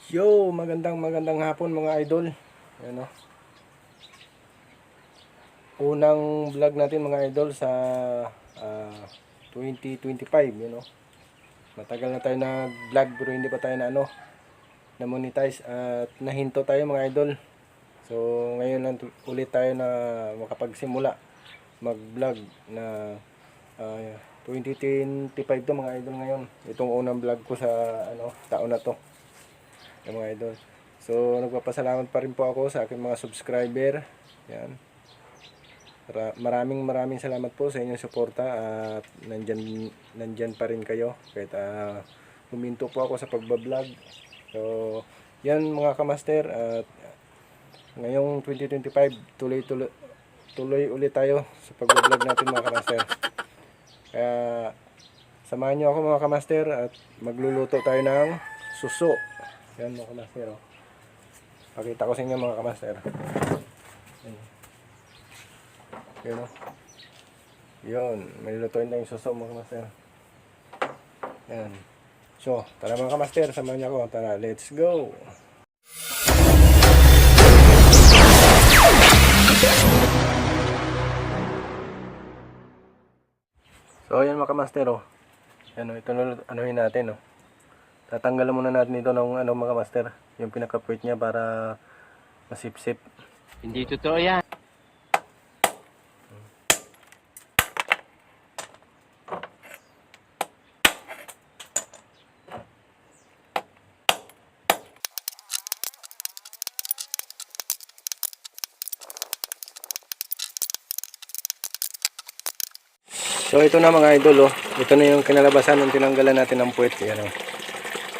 Yo, magandang hapon mga idol. Ayan o. Unang vlog natin mga idol sa 2025, you know. Matagal na tayo nag-vlog pero hindi pa tayo na monetize at nahinto tayo mga idol. So ngayon lang ulit tayo na makapagsimula mag-vlog na 2025 to mga idol ngayon. Itong unang vlog ko sa taon na to. Mga idol. So nagpapasalamat pa rin po ako sa aking mga subscriber. Yan. Maraming salamat po sa inyong suporta at nandyan pa rin kayo kahit huminto po ako sa pagbablog. So yan mga kamaster, at ngayong 2025 tuloy ulit tayo sa pagbablog natin mga kamaster. Kaya samahan nyo ako mga kamaster at magluluto tayo ng suso. Yan mga kamaster, oh. Pakita ko sa inyo mga kamaster. Yan, oh. Yun, may lutuin tayong suso mga kamaster. Yan. So, tara mga kamaster, samahan niyo ako. Tara, let's go! So, yan mga kamaster, oh. Yan, oh, ito anuhin natin, oh. Tatanggalan muna natin ito ng mga master, yung pinaka-puwit niya para masipsip. Hindi totoo yan. So ito na mga idol, oh. Ito na yung kinalabasan ng tinanggalan natin ng puwit. Yan, oh.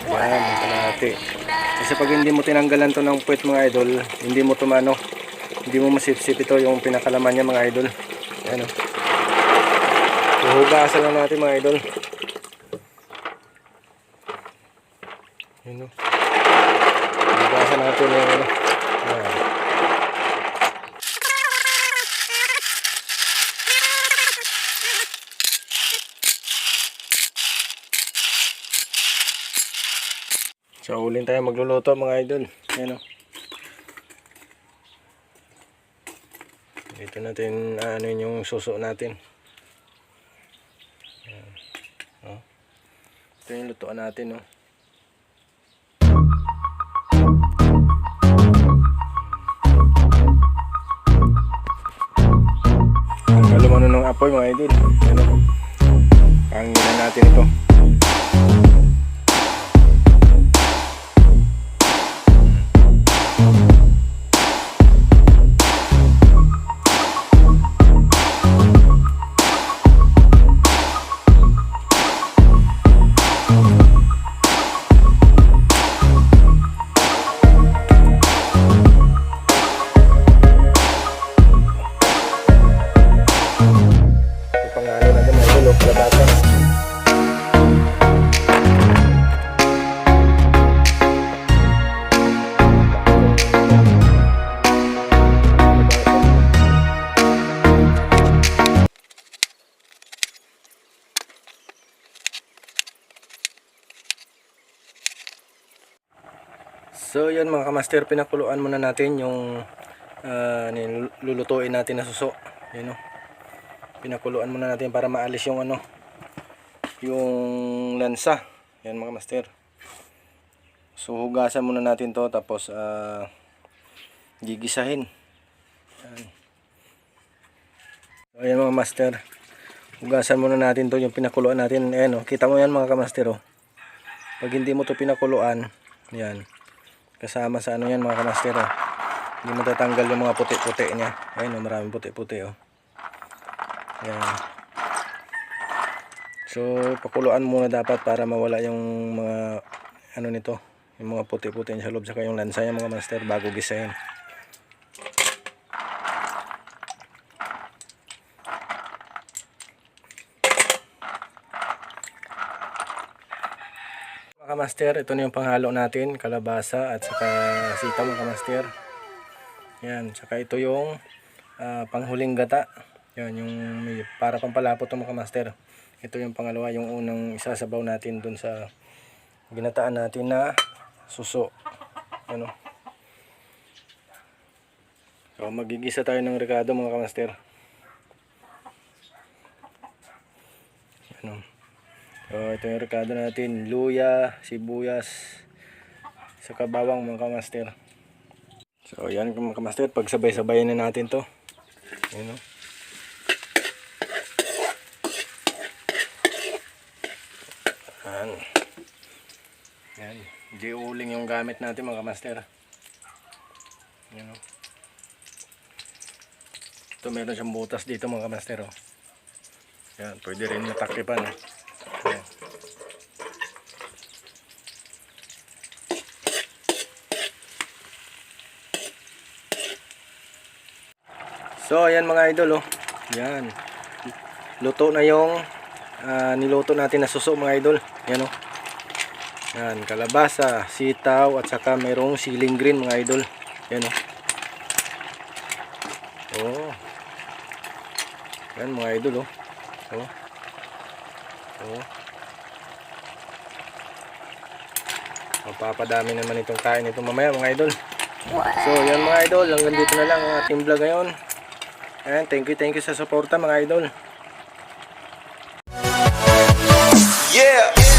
Yan, ang kalahati. Kasi pag hindi mo tinanggalan to ng puwit mga idol, hindi mo tumano, hindi mo masipsip ito yung pinakalaman niya mga idol. Yan, oh. Huhugasan lang natin mga idol. Yan, oh. Huhugasan natin yung yan. So ulin tayo magluluto mga idol. Ayan, oh. Dito natin yung suso natin. Ayan. Oh. Ito yung lutuan natin, oh. Ang lumano ng apoy mga idol. Ayan, oh. Panggilan natin ito. So yan mga kamaster, pinakuluan muna natin yung lulutuin natin na suso. Yan, oh. Pinakuluan muna natin para maalis yung yung lansa. Yan mga kamaster. So hugasan muna natin to, tapos gigisahin. Yan. So yan mga master, hugasan muna natin to, yung pinakuluan natin. Ayan, oh. Kita mo yan mga kamaster, oh. Pag hindi mo to pinakuluan, yan, kasama sa yan mga kamaster, oh. Hindi matatanggal yung mga puti-puti niya. Ayun, oh, maraming puti-puti, oh. Ayan. So pakuluan muna dapat para mawala yung mga nito, yung mga puti-puti niya sa loob, saka yung lansa niya mga kamaster, bago gisahin. Mga kamaster, ito na yung panghalo natin, kalabasa at saka sitaw mga kamaster. Yan, saka ito yung panghuling gata. Yan, yung para pampalapot ng mga kamaster. Ito yung pangalawa, yung unang isasabaw natin dun sa ginataan natin na suso. ano. So magigisa tayo ng rekado mga kamaster. Ano. So ito yung rekado natin, luya, sibuyas, saka bawang mga kamaster. So yan mga kamaster, pagsabay-sabayin na natin to. Ayan o. Yan. Yan. Di-uling yung gamit natin mga kamaster. Yan o. Ito meron siyang butas dito mga kamaster o. Yan, pwede rin matakipan o. Yan. So ayan mga idol oh. Yan. Luto na yung niluto natin na suso mga idol. Yan oh. Yan, kalabasa, sitaw at saka merong siling green mga idol. Yan oh. Oh. Yan mga idol oh. Oh. Oh. Mapapadami naman itong kain ito mamaya mga idol. So yan mga idol, hanggang dito na lang ang ating vlog ngayon. And thank you sa suporta mga idol. Yeah.